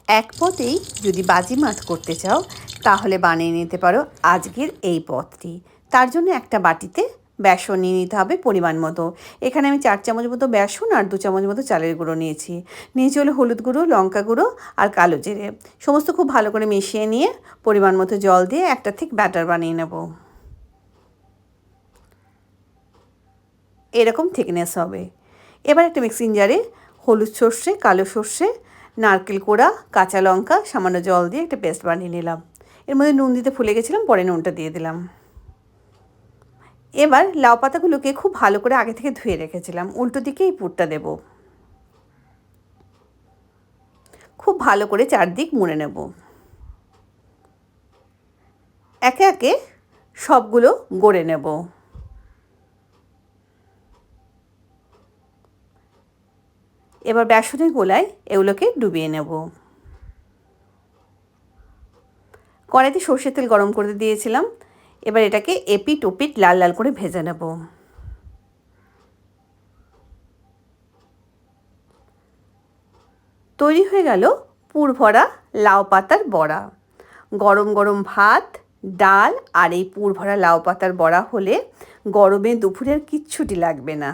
এক পদেই যদি বাজিমাত করতে চাও তাহলে বানিয়ে নিতে পারো আজকের এই পদটি। তার জন্য একটা বাটিতে বেসন নিয়ে নিতে হবে পরিমাণ মতো। এখানে আমি 4 চামচ মতো বেসন আর 2 চামচ মতো চালের গুঁড়ো নিয়েছি। নিয়েছি হলো হলুদ গুঁড়ো, লঙ্কা গুঁড়ো আর কালো জিরে। সমস্ত খুব ভালো করে মিশিয়ে নিয়ে পরিমাণ মতো জল দিয়ে একটা ঠিক ব্যাটার বানিয়ে নেব। এরকম থিকনেস হবে। এবার একটা মিক্সিং জারে হলুদ সর্ষে, কালো সর্ষে, নারকেল কোড়া, কাঁচা লঙ্কা সামান্য জল দিয়ে একটা পেস্ট বানিয়ে নিলাম। এর মধ্যে নুন দিতে ভুলে গেছিলাম, পরে নুনটা দিয়ে দিলাম। এবার লাউ পাতাগুলোকে খুব ভালো করে আগে থেকে ধুয়ে রেখেছিলাম, উল্টো দিকে এই পুরটা দেব। খুব ভালো করে চারদিক মুড়ে নেব। একে একে সবগুলো গড়ে নেব। এবার বেসনের গোলায় এগুলোকে ডুবিয়ে নেব। কড়াইতে সর্ষের তেল গরম করে দিয়েছিলাম। এবার এটাকে এপিট ওপিট লাল লাল করে ভেজে নেব। তৈরি হয়ে গেল পুর ভরা লাউ পাতার বড়া। গরম গরম ভাত, ডাল আর এই পুর ভরা লাউ পাতার বড়া হলে গরমে দুপুরের কিচ্ছুটি লাগবে না।